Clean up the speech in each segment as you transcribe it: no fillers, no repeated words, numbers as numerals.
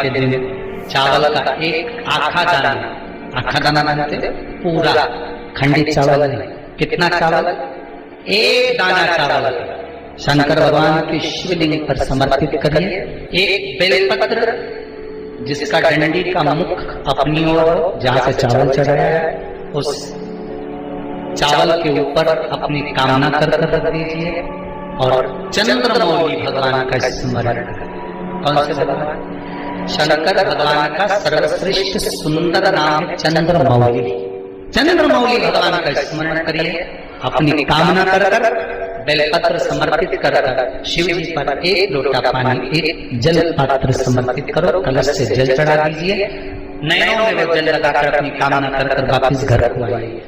के दिन चावल का एक आखा दाना मानते पूरा खंडित चावल नहीं। कितना चावल? एक दाना चावल शंकर भगवान की शिवलिंग पर समर्पित करिए। एक बेलपत्र जिसका डंडी का मुख अपनी ओर हो, जहां से चावल चढ़ाया है, उस चावल के ऊपर अपनी कामना कर रख दीजिए और चंद्रमौली भगवान का स्मरण करें। कौन से भगवान? शंकर भगवान का सर्वश्रेष्ठ सुंदर नाम है चंद्रमौली। चंद्रमौली भगवान का स्मरण करिए, अपनी कामना कर बेलपत्र समर्पित कर शिव जी पर एक लोटा पानी, एक जल पात्र समर्पित करो, कलश से जल चढ़ा दीजिए। नयनों में वो जल लगाकर अपनी कामना कर वापिस घर को आइए।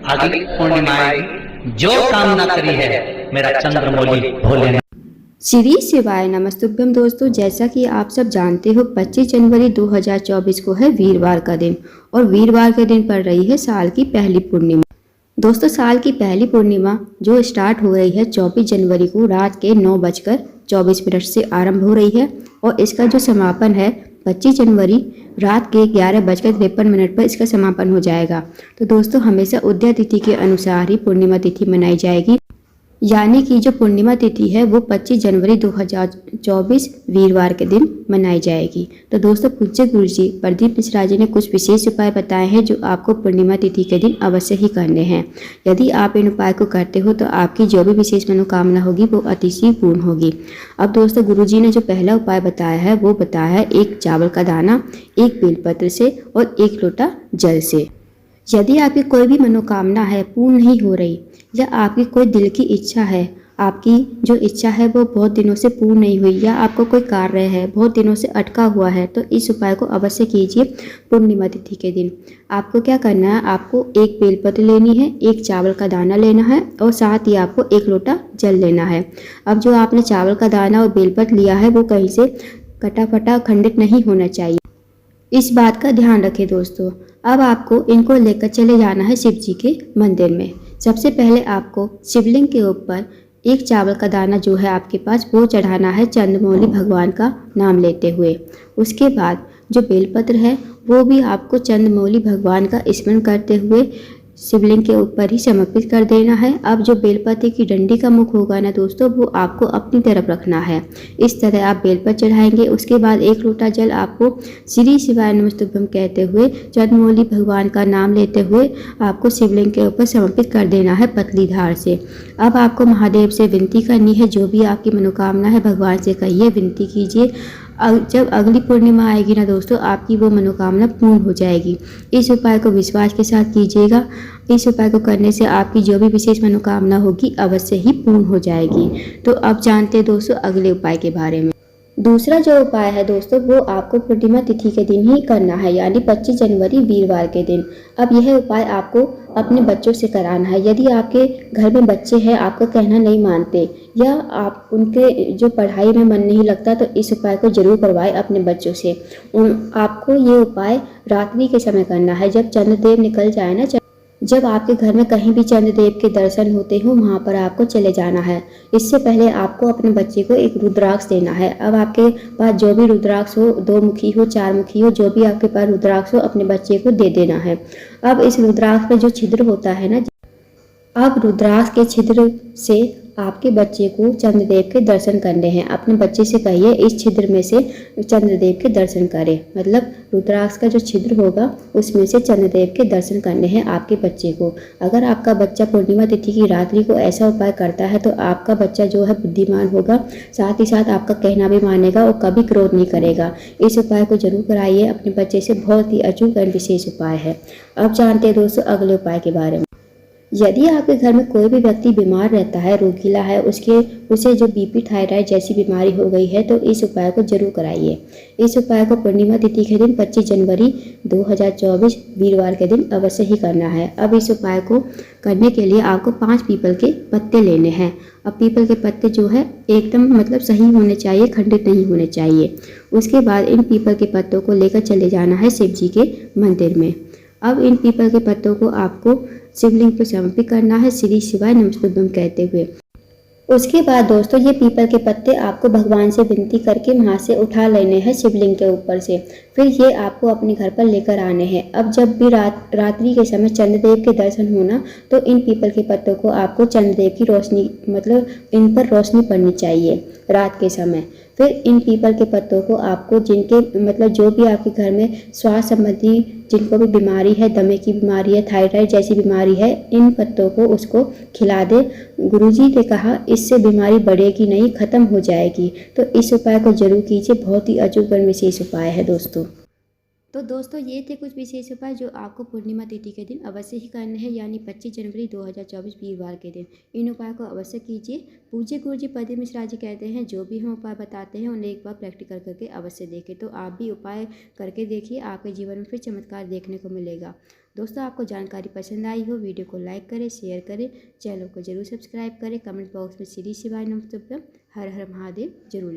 अगली पूर्णिमा आएगी, जो कामना करी है मेरा चंद्रमौली भोले। श्री शिवाय नमस्तुभ्यम। दोस्तों, जैसा कि आप सब जानते हो 25 जनवरी 2024 को है वीरवार का दिन और वीरवार के दिन पड़ रही है साल की पहली पूर्णिमा। दोस्तों, साल की पहली पूर्णिमा जो स्टार्ट हो रही है 24 जनवरी को रात के 9:24 से आरंभ हो रही है और इसका जो समापन है 25 जनवरी रात के 11:53 पर इसका समापन हो जाएगा। तो दोस्तों, हमेशा उदय तिथि के अनुसार ही पूर्णिमा तिथि मनाई जाएगी, यानी कि जो पूर्णिमा तिथि है वो 25 जनवरी 2024 वीरवार के दिन मनाई जाएगी। तो दोस्तों, पूज्य गुरु जी प्रदीप मिश्रा जी ने कुछ विशेष उपाय बताए हैं जो आपको पूर्णिमा तिथि के दिन अवश्य ही करने हैं। यदि आप इन उपाय को करते हो तो आपकी जो भी विशेष मनोकामना होगी वो अतिशय पूर्ण होगी। अब दोस्तों, गुरु जी ने जो पहला उपाय बताया है वो बताया है एक चावल का दाना, एक बेलपत्र से और एक लोटा जल से। यदि आपकी कोई भी मनोकामना है पूर्ण नहीं हो रही या आपकी कोई दिल की इच्छा है, आपकी जो इच्छा है वो बहुत दिनों से पूर्ण नहीं हुई या आपको कोई कार्य है बहुत दिनों से अटका हुआ है, तो इस उपाय को अवश्य कीजिए पूर्णिमा तिथि के दिन। आपको क्या करना है, आपको एक बेलपत्र लेनी है, एक चावल का दाना लेना है और साथ ही आपको एक लोटा जल लेना है। अब जो आपने चावल का दाना और बेलपत्र लिया है वो कहीं से कटा फटा खंडित नहीं होना चाहिए, इस बात का ध्यान रखें दोस्तों। अब आपको इनको लेकर चले जाना है शिव जी के मंदिर में। सबसे पहले आपको शिवलिंग के ऊपर एक चावल का दाना जो है आपके पास वो चढ़ाना है चंद्रमौली भगवान का नाम लेते हुए। उसके बाद जो बेलपत्र है वो भी आपको चंद्रमौली भगवान का स्मरण करते हुए शिवलिंग के ऊपर ही समर्पित कर देना है। अब जो बेलपत्र की डंडी का मुख होगा ना दोस्तों, वो आपको अपनी तरफ रखना है। इस तरह आप बेलपत्र चढ़ाएंगे। उसके बाद एक लोटा जल आपको श्री शिवाय नमस्तुभ्यम कहते हुए चंद्रमौली भगवान का नाम लेते हुए आपको शिवलिंग के ऊपर समर्पित कर देना है पतली धार से। अब आपको महादेव से विनती करनी है, जो भी आपकी मनोकामना है भगवान से कहिए, विनती कीजिए। जब अगली पूर्णिमा आएगी ना दोस्तों, आपकी वो मनोकामना पूर्ण हो जाएगी। इस उपाय को विश्वास के साथ कीजिएगा। इस उपाय को करने से आपकी जो भी विशेष मनोकामना होगी अवश्य ही पूर्ण हो जाएगी। तो अब जानते हैं दोस्तों अगले उपाय के बारे में। दूसरा जो उपाय है दोस्तों वो आपको पूर्णिमा तिथि के दिन ही करना है, यानी 25 जनवरी वीरवार के दिन। अब यह उपाय आपको अपने बच्चों से कराना है। यदि आपके घर में बच्चे हैं, आपका कहना नहीं मानते या आप उनके जो पढ़ाई में मन नहीं लगता, तो इस उपाय को जरूर करवाएं अपने बच्चों से। आपको ये उपाय रात्रि के समय करना है, जब चंद्रदेव निकल जाए ना, जब आपके घर में कहीं भी चंद्रदेव के दर्शन होते हो वहाँ पर आपको चले जाना है। इससे पहले आपको अपने बच्चे को एक रुद्राक्ष देना है। अब आपके पास जो भी रुद्राक्ष हो, 2 मुखी हो, 4 मुखी हो, जो भी आपके पास रुद्राक्ष हो अपने बच्चे को दे देना है। अब इस रुद्राक्ष में जो छिद्र होता है ना, अब रुद्राक्ष के छिद्र से आपके बच्चे को चंद्रदेव के दर्शन करने हैं। अपने बच्चे से कहिए इस छिद्र में से चंद्रदेव के दर्शन करे, मतलब रुद्राक्ष का जो छिद्र होगा उसमें से चंद्रदेव के दर्शन करने हैं आपके बच्चे को। अगर आपका बच्चा पूर्णिमा तिथि की रात्रि को ऐसा उपाय करता है तो आपका बच्चा जो है बुद्धिमान होगा, साथ ही साथ आपका कहना भी मानेगा और कभी क्रोध नहीं करेगा। इस उपाय को जरूर कराइए अपने बच्चे से, बहुत ही अचूक और विशेष उपाय है। अब जानते हैं दोस्तों अगले उपाय के बारे में। यदि आपके घर में कोई भी व्यक्ति बीमार रहता है, रोगीला है, उसे जो बीपी थायराइड जैसी बीमारी हो गई है, तो इस उपाय को जरूर कराइए। इस उपाय को पूर्णिमा तिथि के दिन 25 जनवरी 2024 वीरवार के दिन अवश्य ही करना है। अब इस उपाय को करने के लिए आपको 5 पीपल के पत्ते लेने हैं। अब पीपल के पत्ते जो है एकदम मतलब सही होने चाहिए, खंडित नहीं होने चाहिए। उसके बाद इन पीपल के पत्तों को लेकर चले जाना है शिव जी के मंदिर में। अब इन पीपल के पत्तों को आपको शिवलिंग पर समर्पित करना है श्री शिवाय नमस्तुभ्यम कहते हुए। उसके बाद दोस्तों ये पीपल के पत्ते आपको भगवान से विनती करके वहाँ से उठा लेने हैं शिवलिंग के ऊपर से। फिर ये आपको अपने घर पर लेकर आने हैं। अब जब भी रात्रि के समय चंद्रदेव के दर्शन होना तो इन पीपल के पत्तों को आपको चंद्रदेव की रोशनी मतलब इन पर रोशनी पड़नी चाहिए रात के समय। फिर इन पीपल के पत्तों को आपको जिनके मतलब जो भी आपके घर में स्वास्थ्य संबंधी जिनको भी बीमारी है, दमे की बीमारी है, थायराइड जैसी बीमारी है, इन पत्तों को उसको खिला दे। गुरुजी ने कहा इससे बीमारी बढ़ेगी नहीं, ख़त्म हो जाएगी। तो इस उपाय को जरूर कीजिए, बहुत ही अचूक और विशेष उपाय है दोस्तों। तो दोस्तों ये थे कुछ विशेष उपाय जो आपको पूर्णिमा तिथि के दिन अवश्य ही करने हैं, यानी 25 जनवरी 2024 वीरवार के दिन। इन उपाय को अवश्य कीजिए। पूज्य गुरुजी पद्म मिश्रा जी कहते हैं जो भी हम उपाय बताते हैं उन्हें एक बार प्रैक्टिकल करके अवश्य देखें। तो आप भी उपाय करके देखिए, आपके जीवन में फिर चमत्कार देखने को मिलेगा। दोस्तों आपको जानकारी पसंद आई हो, वीडियो को लाइक करें, शेयर करें, चैनल को जरूर सब्सक्राइब करें, कमेंट बॉक्स में श्री शिवाय नमस्तुभ्यम हर हर महादेव जरूर